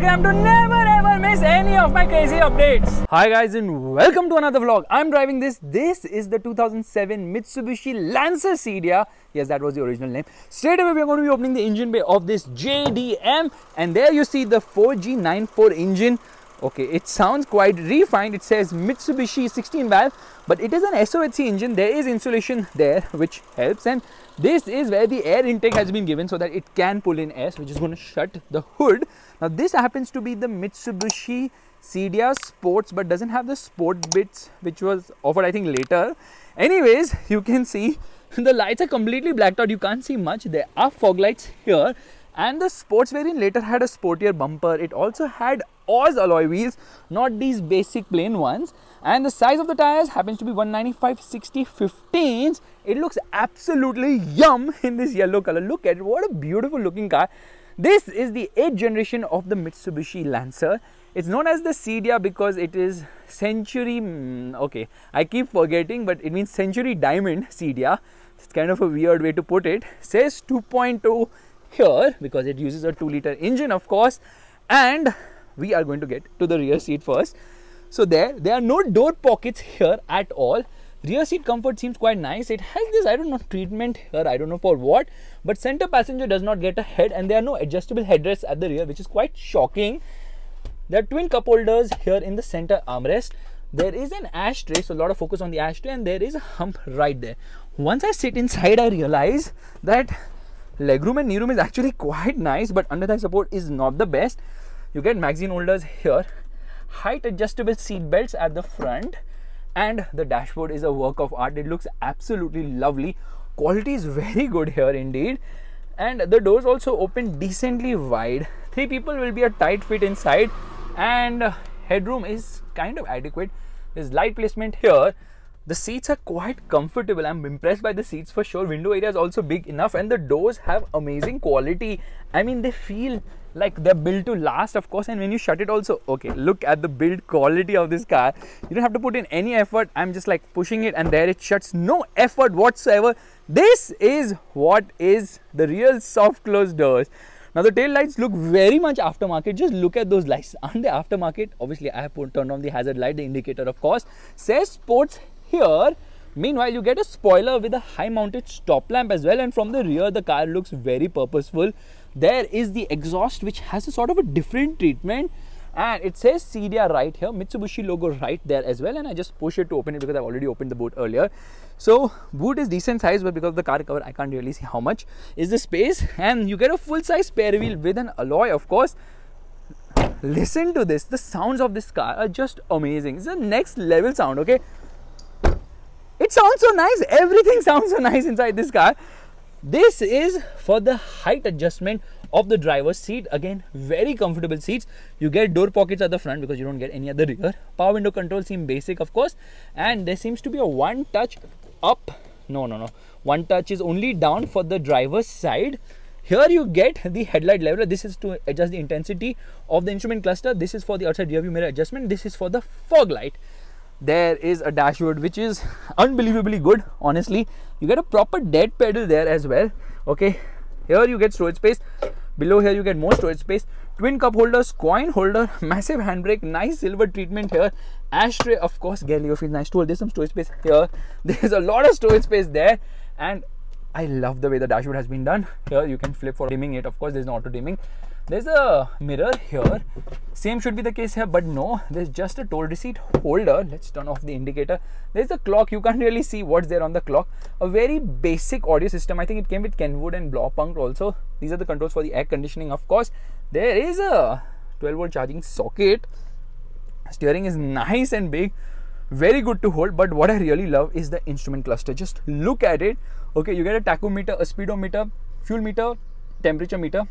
Instagram to never ever miss any of my crazy updates. Hi guys and welcome to another vlog. I'm driving this. This is the 2007 Mitsubishi Lancer Cedia. Yes, that was the original name. Straight away we're going to be opening the engine bay of this JDM, and there you see the 4G94 engine. Okay, it sounds quite refined. It says Mitsubishi 16 valve, but it is an SOHC engine. There is insulation there which helps, and this is where the air intake has been given so that it can pull in air, which is going to shut the hood. Now this happens to be the Mitsubishi Cedia Sports, but doesn't have the sport bits which was offered I think later. Anyways, you can see the lights are completely blacked out. You can't see much. There are fog lights here, and the sports variant later had a sportier bumper. It also had Oz alloy wheels, not these basic plain ones, and the size of the tires happens to be 195/60/15s. It looks absolutely yum in this yellow color. Look at it, what a beautiful looking car. This is the 8th generation of the Mitsubishi Lancer. It's known as the Cedia because it is Century, okay, I keep forgetting, but it means Century Diamond Cedia. It's kind of a weird way to put it. Says 2.2 here because it uses a 2-liter engine, of course, and we are going to get to the rear seat first. So there are no door pockets here at all. Rear seat comfort seems quite nice. It has this, I don't know, treatment here, I don't know for what, but center passenger does not get a head, and there are no adjustable headrests at the rear, which is quite shocking. There are twin cup holders here in the center armrest. There is an ashtray, so a lot of focus on the ashtray, and there is a hump right there. Once I sit inside, I realize that legroom and kneeroom is actually quite nice, but under thigh support is not the best. You get magazine holders here, height adjustable seat belts at the front, and the dashboard is a work of art. It looks absolutely lovely. Quality is very good here indeed, and the doors also open decently wide. 3 people will be a tight fit inside, and headroom is kind of adequate. There's light placement here. The seats are quite comfortable. I'm impressed by the seats for sure. Window area is also big enough, and the doors have amazing quality. I mean, they feel like they're built to last, of course, and when you shut it also, okay, look at the build quality of this car. You don't have to put in any effort. I'm just like pushing it and there it shuts. No effort whatsoever. This is what is the real soft closed doors. Now the tail lights look very much aftermarket. Just look at those lights. Aren't they aftermarket? Obviously I have turned on the hazard light, the indicator, of course. Says sports here. Meanwhile, you get a spoiler with a high mounted stop lamp as well, and from the rear the car looks very purposeful. There is the exhaust which has a sort of a different treatment, and it says Cedia right here, Mitsubishi logo right there as well, and I just push it to open it because I've already opened the boot earlier. So boot is decent size, but because of the car cover I can't really see how much is the space, and you get a full size spare wheel with an alloy, of course. Listen to this. The sounds of this car are just amazing. It's a next level sound, okay? It sounds so nice. Everything sounds so nice inside this car. This is for the height adjustment of the driver's seat. Again, very comfortable seats. You get door pockets at the front because you don't get any at the rear. Power window controls seem basic, of course, and there seems to be a one touch up. No. One touch is only down for the driver's side. Here you get the headlight leveler. This is to adjust the intensity of the instrument cluster. This is for the outside rear view mirror adjustment. This is for the fog light. There is a dashboard which is unbelievably good, honestly. You get a proper dead pedal there as well. Okay, here you get storage space. Below here you get more storage space. Twin cup holders, coin holder, massive handbrake, nice silver treatment here. Ashtray, of course, Galileo feels nice to hold. There's some storage space here. There's a lot of storage space there, and I love the way the dashboard has been done. Here you can flip for dimming it. Of course, there's no auto dimming. There's a mirror here. Same should be the case here, but no, there's just a toll receipt holder. Let's turn off the indicator. There's the clock. You can't really see what's there on the clock. A very basic audio system. I think it came with Kenwood and Blaupunkt also. These are the controls for the air conditioning, of course. There is a 12-volt charging socket. Steering is nice and big. Very good to hold, but what I really love is the instrument cluster. Just look at it. Okay, you get a tachometer, a speedometer, fuel meter, temperature meter.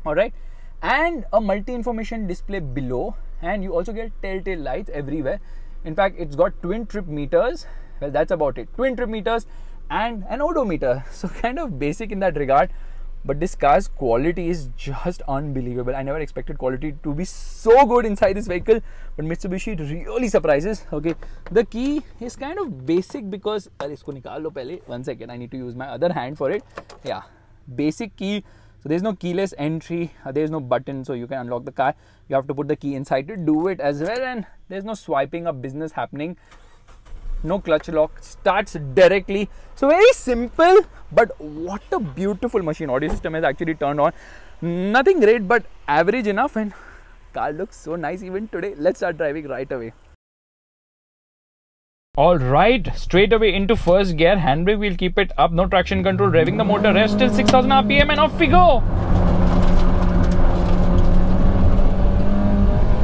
Alright, and a multi-information display below, and you also get telltale lights everywhere. In fact, it's got twin trip meters. Well, that's about it. Twin trip meters and an odometer. So kind of basic in that regard, but this car's quality is just unbelievable. I never expected quality to be so good inside this vehicle, but Mitsubishi really surprises. Okay, the key is kind of basic because one second, I need to use my other hand for it. Yeah, basic key. So there's no keyless entry, there's no button so you can unlock the car. You have to put the key inside to do it as well, and there's no swiping up business happening. No clutch lock, starts directly. So very simple, but what a beautiful machine. Audio system is actually turned on. Nothing great, but average enough, and car looks so nice even today. Let's start driving right away. Alright, straight away into first gear. Handbrake, we'll keep it up, no traction control. Revving the motor, rest till 6000 RPM, and off we go.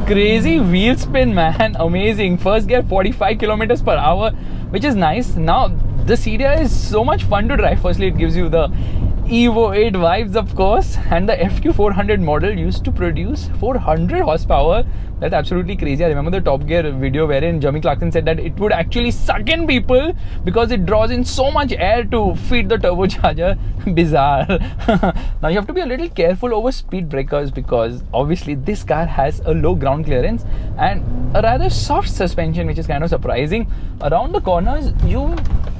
Crazy wheel spin, man. Amazing. First gear, 45 kilometers per hour, which is nice. Now the Cedia is so much fun to drive. Firstly, it gives you the Evo 8 vibes, of course, and the FQ400 model used to produce 400 horsepower. That's absolutely crazy. I remember the Top Gear video wherein Jeremy Clarkson said that it would actually suck in people because it draws in so much air to feed the turbocharger. Bizarre. Now you have to be a little careful over speed breakers because obviously this car has a low ground clearance and a rather soft suspension, which is kind of surprising. Around the corners, you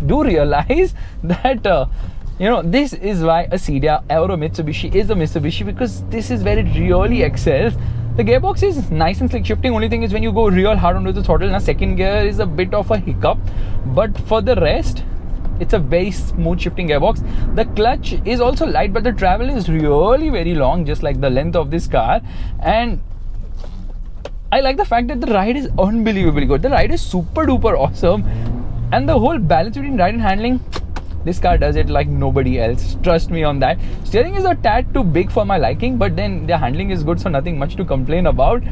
do realize that this is why a Cedia or a Mitsubishi is a Mitsubishi, because this is where it really excels. The gearbox is nice and slick shifting. Only thing is when you go real hard onto the throttle, now second gear is a bit of a hiccup. But for the rest, it's a very smooth shifting gearbox. The clutch is also light, but the travel is really very long, just like the length of this car. And I like the fact that the ride is unbelievably good. The ride is super duper awesome. And the whole balance between ride and handling, this car does it like nobody else. Trust me on that. Steering is a tad too big for my liking, but then the handling is good, so nothing much to complain about.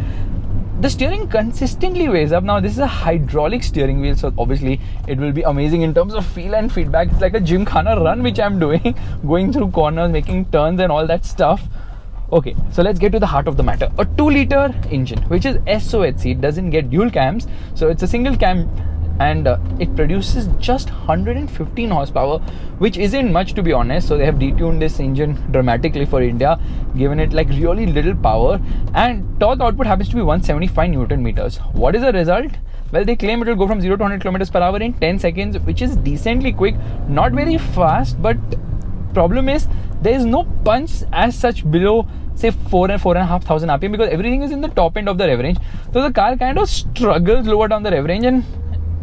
The steering consistently weighs up. Now this is a hydraulic steering wheel, so obviously it will be amazing in terms of feel and feedback. It's like a gymkhana run which I'm doing, going through corners, making turns and all that stuff. Okay, so let's get to the heart of the matter. A 2-liter engine, which is SOHC. It doesn't get dual cams, so it's a single cam, and it produces just 115 horsepower, which isn't much, to be honest. So they have detuned this engine dramatically for India, given it like really little power, and torque output happens to be 175 Newton meters. What is the result? Well, they claim it will go from 0 to 100 kilometers per hour in 10 seconds, which is decently quick, not very fast, but problem is there is no punch as such below say 4 and 4,500 RPM, because everything is in the top end of the rev range. So the car kind of struggles lower down the rev range, and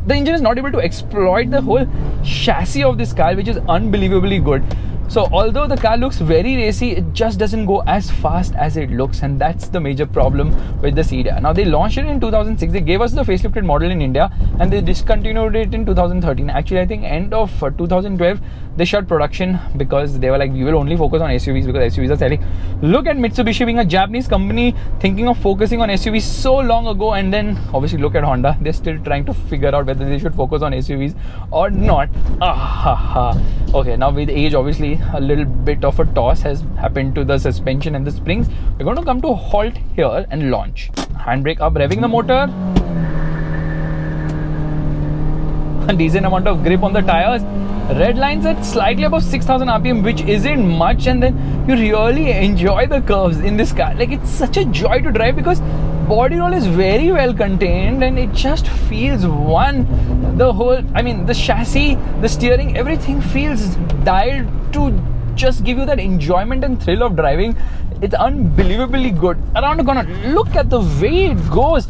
the engine is not able to exploit the whole chassis of this car, which is unbelievably good. So although the car looks very racy, it just doesn't go as fast as it looks, and that's the major problem with the Cedia. Now they launched it in 2006. They gave us the facelifted model in India and they discontinued it in 2013. Actually, I think end of 2012 they shut production because they were like, we will only focus on SUVs because SUVs are selling. Look at Mitsubishi being a Japanese company thinking of focusing on SUVs so long ago, and then obviously look at Honda. They're still trying to figure out whether they should focus on SUVs or not. Okay, now with age, obviously a little bit of a toss has happened to the suspension and the springs. We're going to come to a halt here and launch. Handbrake up, revving the motor. A decent amount of grip on the tires. Red lines at slightly above 6,000 RPM, which isn't much, and then you really enjoy the curves in this car. Like, it's such a joy to drive because body roll is very well contained and it just feels the chassis, the steering, everything feels dialed to just give you that enjoyment and thrill of driving. It's unbelievably good. Around the corner, look at the way it goes.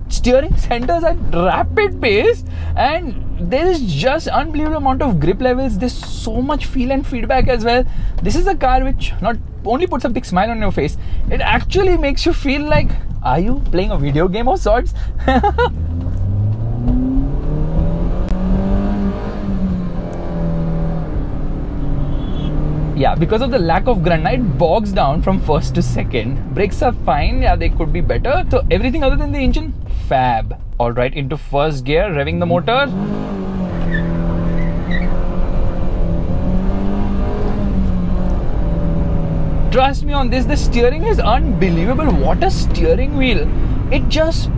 Steering centers at rapid pace, and there is just unbelievable amount of grip levels. There's so much feel and feedback as well. This is a car which not only puts a big smile on your face, it actually makes you feel like, are you playing a video game of sorts? Yeah, because of the lack of granite, bogs down from first to second. Brakes are fine, yeah, they could be better. So everything other than the engine, fab. Alright, into first gear, revving the motor. Trust me on this, the steering is unbelievable. What a steering wheel. It just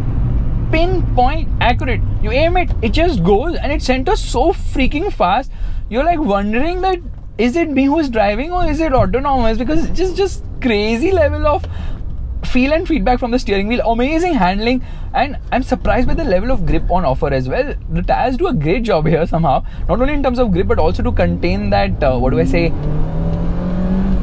pinpoint accurate. You aim it, it just goes, and it centers so freaking fast. You're like wondering that, is it me who's driving or is it autonomous? Because it's just crazy level of feel and feedback from the steering wheel. Amazing handling, and I'm surprised by the level of grip on offer as well. The tires do a great job here somehow, not only in terms of grip but also to contain that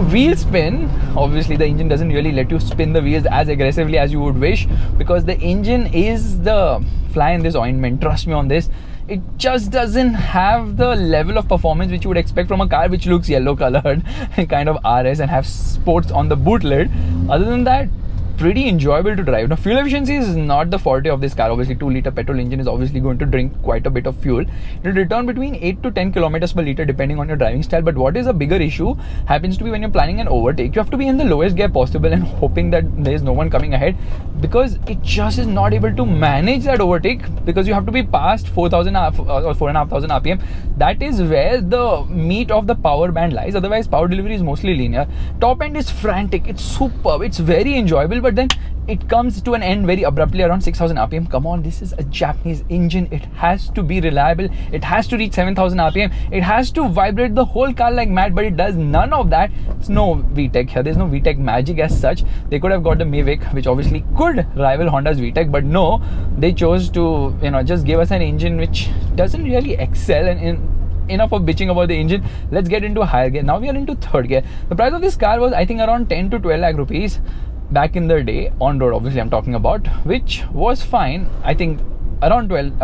wheel spin, obviously the engine doesn't really let you spin the wheels as aggressively as you would wish, because the engine is the fly in this ointment. Trust me on this. It just doesn't have the level of performance which you would expect from a car which looks yellow colored and kind of RS and have sports on the boot lid. Other than that, pretty enjoyable to drive. Now, fuel efficiency is not the forte of this car. Obviously, 2-liter petrol engine is obviously going to drink quite a bit of fuel. It will return between 8 to 10 kilometers per liter depending on your driving style. But what is a bigger issue happens to be when you're planning an overtake. You have to be in the lowest gear possible and hoping that there is no one coming ahead, because it just is not able to manage that overtake, because you have to be past 4,000 or 4,500 RPM. That is where the meat of the power band lies. Otherwise, power delivery is mostly linear. Top end is frantic. It's superb. It's very enjoyable. But then it comes to an end very abruptly around 6,000 RPM. Come on, this is a Japanese engine. It has to be reliable. It has to reach 7,000 RPM. It has to vibrate the whole car like mad, but it does none of that. It's no VTEC here. There's no VTEC magic as such. They could have got the Mavic, which obviously could rival Honda's VTEC, but no, they chose to, just give us an engine which doesn't really excel enough of bitching about the engine. Let's get into higher gear. Now we are into third gear. The price of this car was, I think, around 10 to 12 lakh rupees. Back in the day, on road obviously I'm talking about, which was fine. I think around 10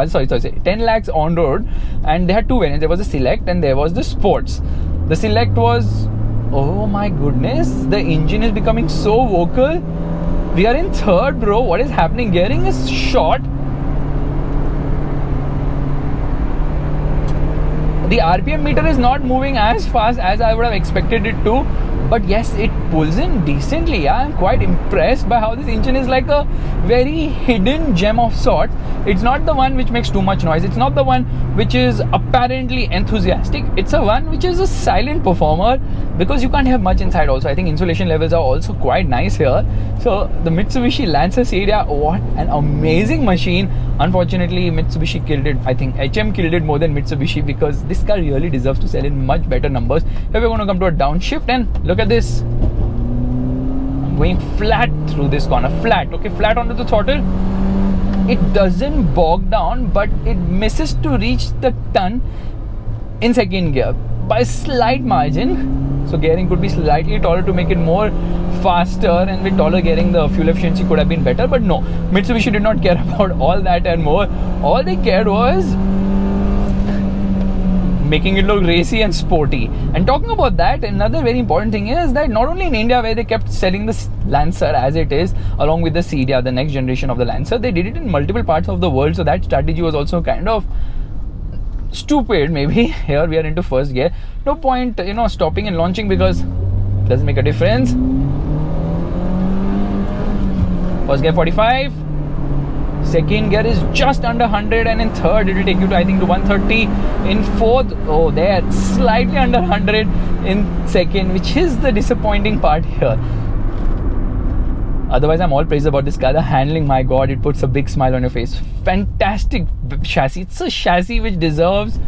lakhs on road, and they had two variants. There was the Select and there was the Sports. The Select was, oh my goodness, the engine is becoming so vocal. We are in third, bro. What is happening? Gearing is short. The RPM meter is not moving as fast as I would have expected it to. But yes, it pulls in decently. I'm quite impressed by how this engine is like a very hidden gem of sorts. It's not the one which makes too much noise. It's not the one which is apparently enthusiastic. It's a one which is a silent performer, because you can't have much inside also. I think insulation levels are also quite nice here. So the Mitsubishi Lancer Cedia, what an amazing machine. Unfortunately, Mitsubishi killed it. I think HM killed it more than Mitsubishi, because this car really deserves to sell in much better numbers. Here we're going to come to a downshift, and look at this. I'm going flat through this corner. Flat, okay, flat onto the throttle. It doesn't bog down, but it misses to reach the ton in second gear by a slight margin. So gearing could be slightly taller to make it more faster, and with taller gearing the fuel efficiency could have been better. But no, Mitsubishi did not care about all that and more. All they cared was making it look racy and sporty. And talking about that, another very important thing is that not only in India, where they kept selling the Lancer as it is along with the Cedia, the next generation of the Lancer, they did it in multiple parts of the world. So that strategy was also kind of stupid maybe. Here we are into first gear. No point stopping and launching, because it doesn't make a difference. First gear 45, second gear is just under 100, and in third it will take you to, I think, to 130. In fourth, oh, there, slightly under 100 in second, which is the disappointing part here. Otherwise, I'm all praise about this car. The handling, my god, it puts a big smile on your face. Fantastic chassis. It's a chassis which deserves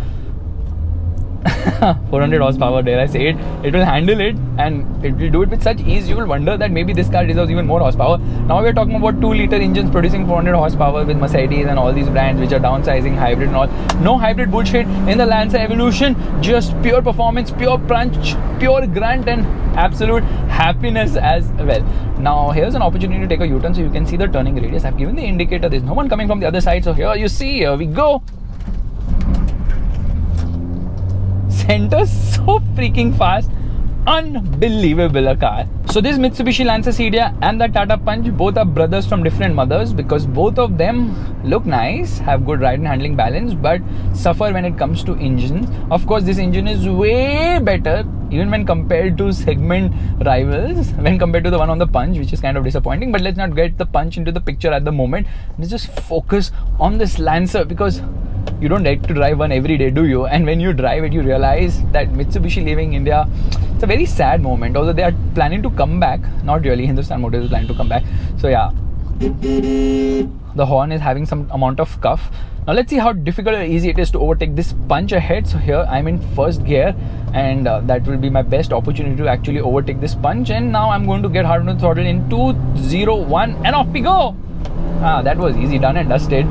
400 horsepower, dare I say it. It will handle it, and it will do it with such ease. You will wonder that maybe this car deserves even more horsepower. Now we're talking about 2-liter engines producing 400 horsepower with Mercedes and all these brands which are downsizing hybrid and all. No hybrid bullshit in the Lancer Evolution. Just pure performance, pure punch, pure grunt, and absolute happiness as well. Now here's an opportunity to take a U-turn so you can see the turning radius. I've given the indicator. There's no one coming from the other side. So here you see, here we go. Center so freaking fast, unbelievable a car. So this Mitsubishi Lancer Cedia and the Tata Punch, both are brothers from different mothers, because both of them look nice, have good ride and handling balance, but suffer when it comes to engines. Of course, this engine is way better even when compared to segment rivals, when compared to the one on the Punch, which is kind of disappointing. But let's not get the Punch into the picture at the moment. Let's just focus on this Lancer, because you don't like to drive one every day, do you? And when you drive it, you realize that Mitsubishi leaving India, it's a very sad moment. Although they are planning to come back, not really, Hindustan Motors is planning to come back. So yeah, the horn is having some amount of cuff. Now let's see how difficult or easy it is to overtake this Punch ahead. So here I'm in first gear, and that will be my best opportunity to actually overtake this Punch. And now I'm going to get hard on the throttle in 2, 0, 1, and off we go. That was easy, done and dusted.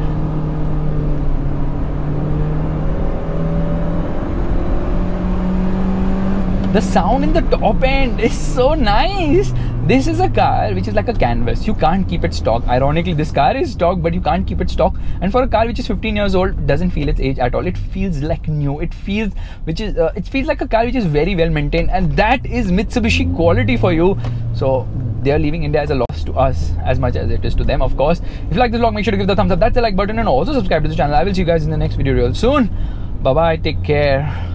The sound in the top end is so nice. This is a car which is like a canvas. You can't keep it stock. Ironically, this car is stock, but you can't keep it stock. And for a car which is 15 years old, it doesn't feel its age at all. It feels like new. It feels like a car which is very well maintained, and that is Mitsubishi quality for you. So they are leaving India as a loss to us as much as it is to them, of course. If you like this vlog, make sure to give the thumbs up. That's the like button, and also subscribe to the channel. I will see you guys in the next video real soon. Bye bye. Take care.